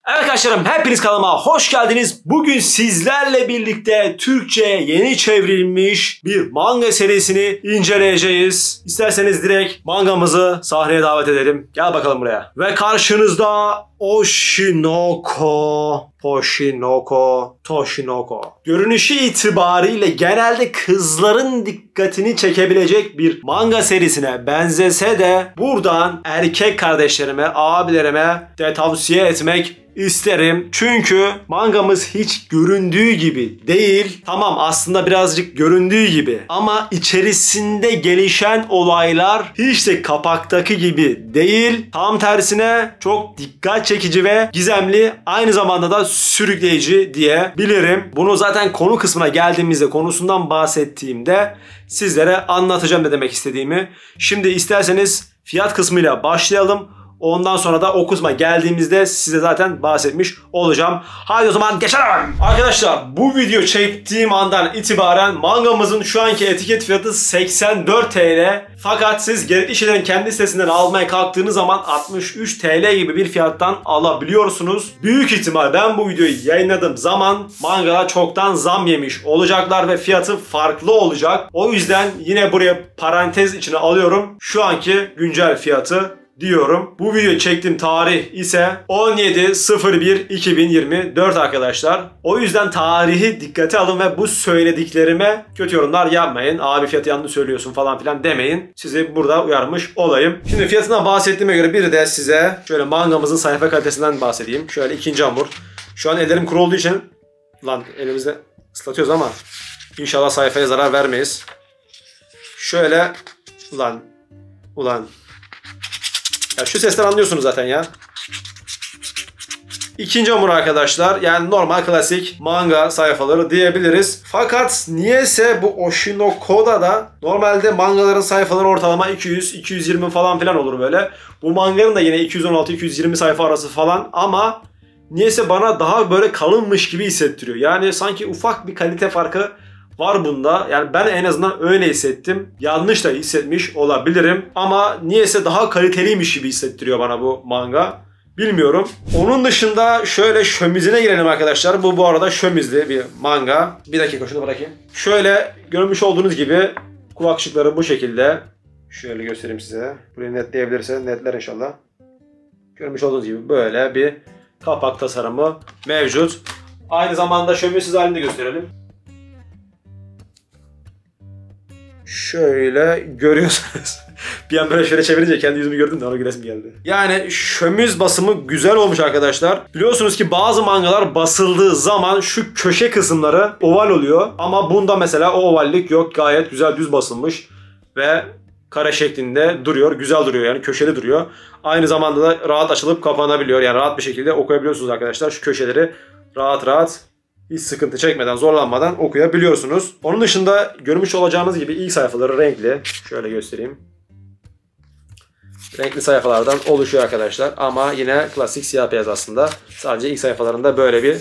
Evet arkadaşlarım, hepiniz kanalıma hoş geldiniz. Bugün sizlerle birlikte Türkçe'ye yeni çevrilmiş bir manga serisini inceleyeceğiz. İsterseniz direkt mangamızı sahneye davet edelim. Gel bakalım buraya. Ve karşınızda Oshinoko, Toshinoko. Görünüşü itibariyle genelde kızların dikkatini çekebilecek bir manga serisine benzese de buradan erkek kardeşlerime, abilerime de tavsiye etmek isterim. Çünkü mangamız hiç göründüğü gibi değil. Tamam, aslında birazcık göründüğü gibi. Ama içerisinde gelişen olaylar hiç de kapaktaki gibi değil. Tam tersine çok dikkat çekici ve gizemli, aynı zamanda da sürükleyici diyebilirim. Bunu zaten konu kısmına geldiğimizde, konusundan bahsettiğimde sizlere anlatacağım ne demek istediğimi. Şimdi isterseniz fiyat kısmıyla başlayalım. Ondan sonra da o kısma geldiğimizde size zaten bahsetmiş olacağım. Haydi o zaman geçelim. Arkadaşlar, bu video çektiğim andan itibaren mangamızın şu anki etiket fiyatı 84 TL. Fakat siz gerekli şeylerin kendi sitesinden almaya kalktığınız zaman 63 TL gibi bir fiyattan alabiliyorsunuz. Büyük ihtimal ben bu videoyu yayınladığım zaman manga çoktan zam yemiş olacaklar ve fiyatı farklı olacak. O yüzden yine buraya parantez içine alıyorum. Şu anki güncel fiyatı diyorum. Bu videoyu çektiğim tarih ise 17.01.2024 arkadaşlar. O yüzden tarihi dikkate alın ve bu söylediklerime kötü yorumlar yapmayın. Abi fiyatı yanlış söylüyorsun falan filan demeyin. Sizi burada uyarmış olayım. Şimdi fiyatından bahsettiğime göre bir de size şöyle mangamızın sayfa kalitesinden bahsedeyim. Şöyle ikinci hamur. Şu an ellerim kuru olduğu için elimizde ıslatıyoruz ama inşallah sayfaya zarar vermeyiz. Şöyle ulan ya şu sesten anlıyorsunuz zaten ya. İkinci hamur arkadaşlar. Yani normal klasik manga sayfaları diyebiliriz. Fakat niyeyse bu Oshinoko'da da normalde mangaların sayfaları ortalama 200-220 falan filan olur böyle. Bu manganın da yine 216-220 sayfa arası falan ama niyeyse bana daha böyle kalınmış gibi hissettiriyor. Yani sanki ufak bir kalite farkı var bunda. Yani ben en azından öyle hissettim. Yanlış da hissetmiş olabilirim. Ama niyeyse daha kaliteliymiş gibi hissettiriyor bana bu manga. Bilmiyorum. Onun dışında şöyle şömizine girelim arkadaşlar. Bu arada şömizli bir manga. Bir dakika şunu bırakayım. Şöyle görmüş olduğunuz gibi kulakçıkları bu şekilde. Şöyle göstereyim size. Burayı netleyebilirse netler inşallah. Görmüş olduğunuz gibi böyle bir kapak tasarımı mevcut. Aynı zamanda şömizsiz halini gösterelim. Şöyle görüyorsunuz. Bir an böyle şöyle çevirince kendi yüzümü gördüm de ona gülesim geldi. Yani şömiz basımı güzel olmuş arkadaşlar. Biliyorsunuz ki bazı mangalar basıldığı zaman şu köşe kısımları oval oluyor. Ama bunda mesela o ovallik yok. Gayet güzel düz basılmış. Ve kare şeklinde duruyor. Güzel duruyor yani, köşeli duruyor. Aynı zamanda da rahat açılıp kapanabiliyor. Yani rahat bir şekilde okuyabiliyorsunuz arkadaşlar. Şu köşeleri rahat hiç sıkıntı çekmeden, zorlanmadan okuyabiliyorsunuz. Onun dışında görmüş olacağınız gibi ilk sayfaları renkli. Şöyle göstereyim. Renkli sayfalardan oluşuyor arkadaşlar. Ama yine klasik siyah beyaz aslında. Sadece ilk sayfalarında böyle bir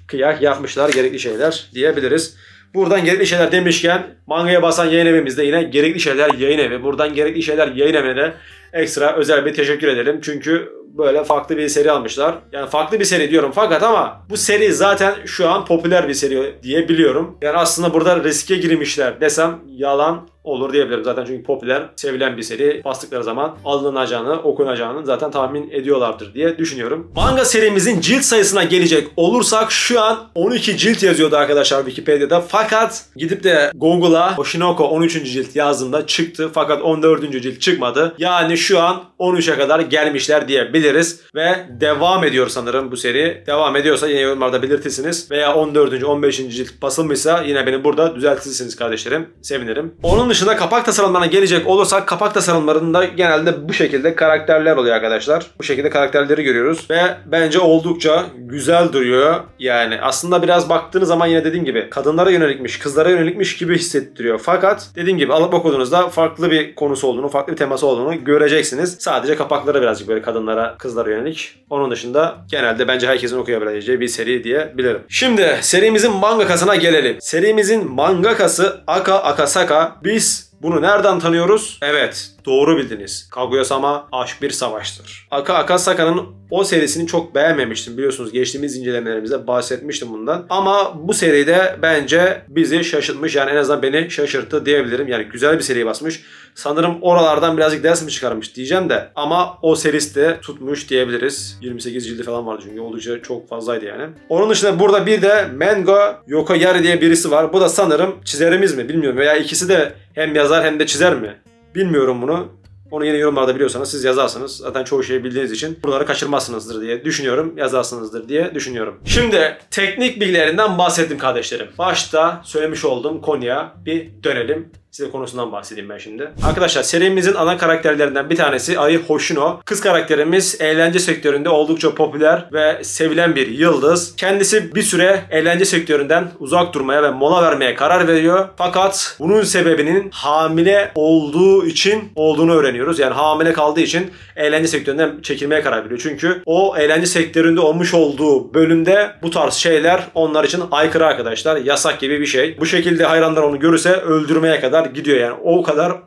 kıyak yapmışlar. Gerekli şeyler diyebiliriz. Buradan gerekli şeyler demişken mangaya basan yayın evimizde yine gerekli şeyler yayın evi. Buradan gerekli şeyler yayın evine de ekstra özel bir teşekkür edelim. Çünkü böyle farklı bir seri almışlar. Yani farklı bir seri diyorum fakat ama bu seri zaten şu an popüler bir seri diyebiliyorum. Yani aslında burada riske girmişler desem yalan olur diyebilirim. Zaten çünkü popüler, sevilen bir seri. Bastıkları zaman alınacağını, okunacağını zaten tahmin ediyorlardır diye düşünüyorum. Manga serimizin cilt sayısına gelecek olursak şu an 12 cilt yazıyordu arkadaşlar Wikipedia'da. Fakat gidip de Google'a Oshinoko 13. cilt yazdığımda çıktı. Fakat 14. cilt çıkmadı. Yani şu an 13'e kadar gelmişler diyebiliriz. Ve devam ediyor sanırım bu seri. Devam ediyorsa yine yorumlarda belirtirsiniz. Veya 14. 15. cilt basılmışsa yine beni burada düzeltirsiniz kardeşlerim. Sevinirim. Onun dışında kapak tasarımlarına gelecek olursak kapak tasarımlarında genelde bu şekilde karakterler oluyor arkadaşlar. Bu şekilde karakterleri görüyoruz ve bence oldukça güzel duruyor. Yani aslında biraz baktığınız zaman yine dediğim gibi kadınlara yönelikmiş, kızlara yönelikmiş gibi hissettiriyor. Fakat dediğim gibi alıp okuduğunuzda farklı bir konusu olduğunu, farklı bir teması olduğunu göreceksiniz. Sadece kapakları birazcık böyle kadınlara, kızlara yönelik. Onun dışında genelde bence herkesin okuyabileceği bir seri diyebilirim. Şimdi serimizin mangakasına gelelim. Serimizin mangakası Aka Akasaka. Biz Bunu nereden tanıyoruz? Evet, doğru bildiniz. Kaguya-sama Aşk Bir Savaştır. Akasaka'nın o serisini çok beğenmemiştim. Biliyorsunuz geçtiğimiz incelemelerimizde bahsetmiştim bundan. Ama bu seride bence bizi şaşırtmış. Yani en azından beni şaşırttı diyebilirim. Yani güzel bir seri basmış. Sanırım oralardan birazcık ders mi çıkarmış diyeceğim de. Ama o serisi de tutmuş diyebiliriz. 28 cildi falan vardı çünkü oldukça çok fazlaydı yani. Onun dışında burada bir de Mango Yokoyari diye birisi var. Bu da sanırım çizerimiz mi bilmiyorum. Veya ikisi de hem yazar hem de çizer mi? Bilmiyorum bunu. Onu yine yorumlarda biliyorsanız siz yazarsınız. Zaten çoğu şeyi bildiğiniz için buraları kaçırmazsınızdır diye düşünüyorum. Yazarsınızdır diye düşünüyorum. Şimdi teknik bilgilerinden bahsettim kardeşlerim. Başta söylemiş olduğum konuya bir dönelim. Size konusundan bahsedeyim ben şimdi. Arkadaşlar serimizin ana karakterlerinden bir tanesi Ai Hoshino. Kız karakterimiz eğlence sektöründe oldukça popüler ve sevilen bir yıldız. Kendisi bir süre eğlence sektöründen uzak durmaya ve mola vermeye karar veriyor. Fakat bunun sebebinin hamile olduğu için olduğunu öğreniyoruz. Yani hamile kaldığı için eğlence sektöründen çekilmeye karar veriyor. Çünkü o eğlence sektöründe olmuş olduğu bölümde bu tarz şeyler onlar için aykırı arkadaşlar. Yasak gibi bir şey. Bu şekilde hayranlar onu görürse öldürmeye kadar gidiyor yani.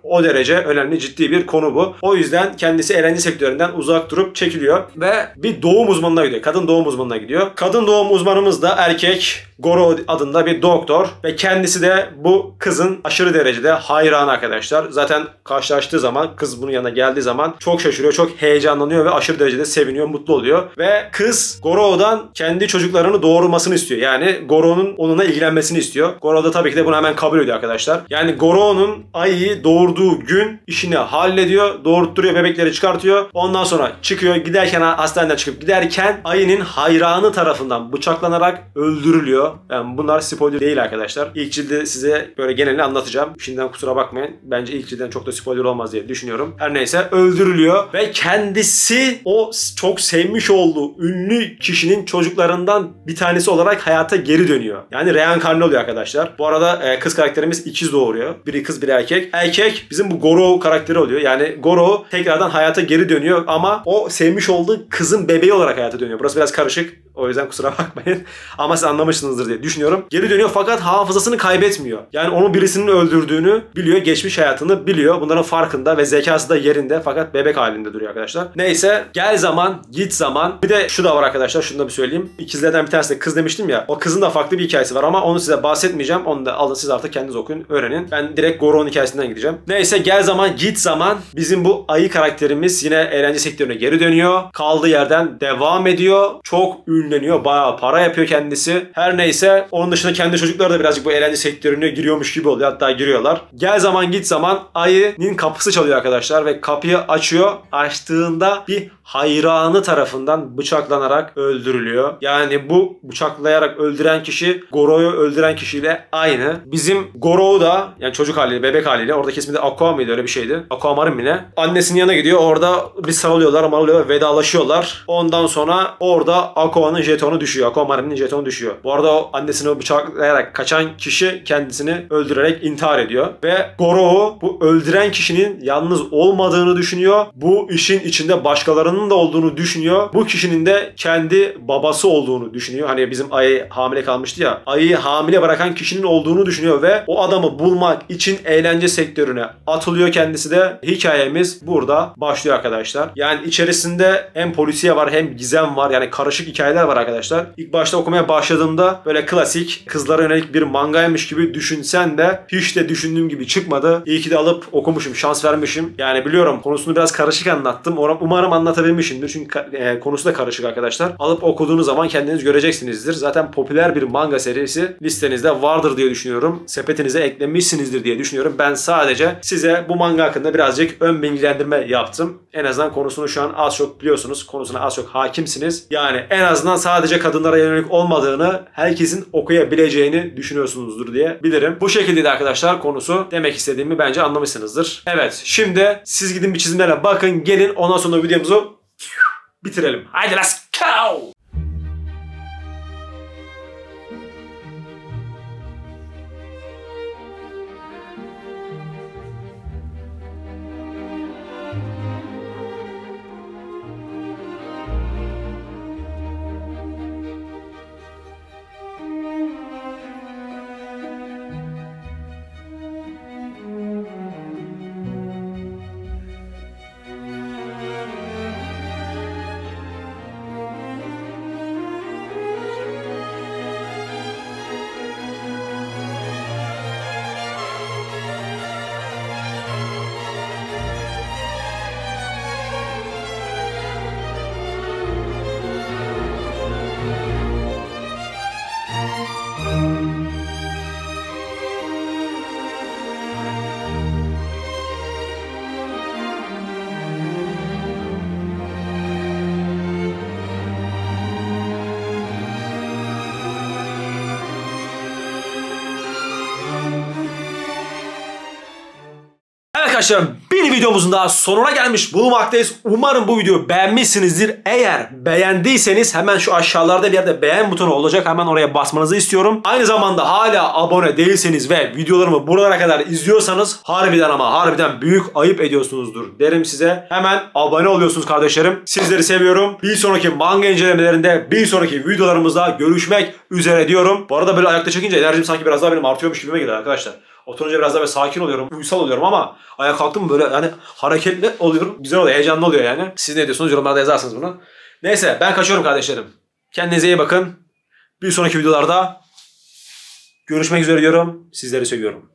O derece önemli, ciddi bir konu bu. O yüzden kendisi eğlence sektöründen uzak durup çekiliyor ve bir doğum uzmanına gidiyor. Kadın doğum uzmanına gidiyor. Kadın doğum uzmanımız da erkek Goro adında bir doktor ve kendisi de bu kızın aşırı derecede hayranı arkadaşlar. Zaten karşılaştığı zaman, kız bunun yanına geldiği zaman çok şaşırıyor, çok heyecanlanıyor ve aşırı derecede seviniyor, mutlu oluyor. Ve kız Goro'dan kendi çocuklarını doğurmasını istiyor. Yani Goro'nun onunla ilgilenmesini istiyor. Goro da tabii ki de bunu hemen kabul ediyor arkadaşlar. Yani Goro'nun Ai'yi doğurduğu gün işini hallediyor, doğurtturuyor, bebekleri çıkartıyor. Ondan sonra çıkıyor, giderken hastaneden çıkıp giderken Ai'nin hayranı tarafından bıçaklanarak öldürülüyor. Yani bunlar spoiler değil arkadaşlar. İlk cildi size böyle genelini anlatacağım. Şimdiden kusura bakmayın. Bence ilk cilden çok da spoiler olmaz diye düşünüyorum. Her neyse öldürülüyor ve kendisi o çok sevmiş olduğu ünlü kişinin çocuklarından bir tanesi olarak hayata geri dönüyor. Yani reenkarne oluyor arkadaşlar. Bu arada kız karakterimiz ikiz doğuruyor. Biri kız biri erkek. Erkek bizim bu Goro karakteri oluyor. Yani Goro tekrardan hayata geri dönüyor ama o sevmiş olduğu kızın bebeği olarak hayata dönüyor. Burası biraz karışık. O yüzden kusura bakmayın. Ama siz anlamışsınızdır diye düşünüyorum. Geri dönüyor fakat hafızasını kaybetmiyor. Yani onu birisinin öldürdüğünü biliyor. Geçmiş hayatını biliyor. Bunların farkında ve zekası da yerinde fakat bebek halinde duruyor arkadaşlar. Neyse gel zaman git zaman. Bir de şu da var arkadaşlar. Şunu da bir söyleyeyim. İkizlerden bir tanesi de kız demiştim ya. O kızın da farklı bir hikayesi var ama onu size bahsetmeyeceğim. Onu da alın siz artık kendiniz okuyun, öğrenin. Ben direkt Goro'nun hikayesinden gideceğim. Neyse gel zaman git zaman. Bizim bu Ai karakterimiz yine eğlence sektörüne geri dönüyor. Kaldığı yerden devam ediyor. Çok ünleniyor. Bayağı para yapıyor kendisi. Her neyse onun dışında kendi çocukları da birazcık bu eğlence sektörüne giriyormuş gibi oluyor. Hatta giriyorlar. Gel zaman git zaman Ai'nin kapısı çalıyor arkadaşlar ve kapıyı açıyor. Açtığında bir hayranı tarafından bıçaklanarak öldürülüyor. Yani bu bıçaklayarak öldüren kişi Goro'yu öldüren kişiyle aynı. Bizim Goro da yani çocuk haliyle, bebek haliyle oradaki ismi de Aqua mıydı öyle bir şeydi. Aquamarine mi ne? Annesinin yanına gidiyor. Orada bir sarılıyorlar, marılıyorlar, vedalaşıyorlar. Ondan sonra orada Aqua'nın jetonu düşüyor. Aquamarine'in jetonu düşüyor. Bu arada o annesini bıçaklayarak kaçan kişi kendisini öldürerek intihar ediyor. Ve Goro bu öldüren kişinin yalnız olmadığını düşünüyor. Bu işin içinde başkalarının da olduğunu düşünüyor. Bu kişinin de kendi babası olduğunu düşünüyor. Hani bizim Ai hamile kalmıştı ya. Ai'yi hamile bırakan kişinin olduğunu düşünüyor ve o adamı bulmak için eğlence sektörüne atılıyor kendisi de. Hikayemiz burada başlıyor arkadaşlar. Yani içerisinde hem polisiye var hem gizem var. Yani karışık hikayeler var arkadaşlar. İlk başta okumaya başladığımda böyle klasik kızlara yönelik bir mangaymış gibi düşünsen de hiç de düşündüğüm gibi çıkmadı. İyi ki de alıp okumuşum, şans vermişim. Yani biliyorum konusunu biraz karışık anlattım. Umarım anlatabilmişimdir. Çünkü konusu da karışık arkadaşlar. Alıp okuduğunuz zaman kendiniz göreceksinizdir. Zaten popüler bir manga serisi listenizde vardır diye düşünüyorum. Sepetinize eklemişsinizdir diye düşünüyorum. Ben sadece size bu manga hakkında birazcık ön bilgilendirme yaptım. En azından konusunu şu an az çok biliyorsunuz. Konusuna az çok hakimsiniz. Yani en azından sadece kadınlara yönelik olmadığını, herkesin okuyabileceğini düşünüyorsunuzdur diye bilirim. Bu şekilde de arkadaşlar konusu, demek istediğimi bence anlamışsınızdır. Evet, şimdi siz gidin bir çizimlere bakın, gelin ondan sonra videomuzu bitirelim. Haydi let's go! Arkadaşlarım bir videomuzun daha sonuna gelmiş bulunmaktayız. Umarım bu videoyu beğenmişsinizdir. Eğer beğendiyseniz hemen şu aşağılarda bir yerde beğen butonu olacak. Hemen oraya basmanızı istiyorum. Aynı zamanda hala abone değilseniz ve videolarımı buralara kadar izliyorsanız harbiden ama harbiden büyük ayıp ediyorsunuzdur derim size. Hemen abone oluyorsunuz kardeşlerim. Sizleri seviyorum. Bir sonraki manga incelemelerinde, bir sonraki videolarımızda görüşmek üzere diyorum. Bu arada böyle ayakta çekince enerjim sanki biraz daha benim artıyormuş gibime geliyor arkadaşlar. Oturunca biraz daha böyle sakin oluyorum, uysal oluyorum ama ayağa kalktım böyle yani hareketli oluyorum. Güzel oluyor, heyecanlı oluyor yani. Siz ne diyorsunuz? Yorumlarda yazarsınız bunu. Neyse ben kaçıyorum kardeşlerim. Kendinize iyi bakın. Bir sonraki videolarda görüşmek üzere diyorum. Sizleri seviyorum.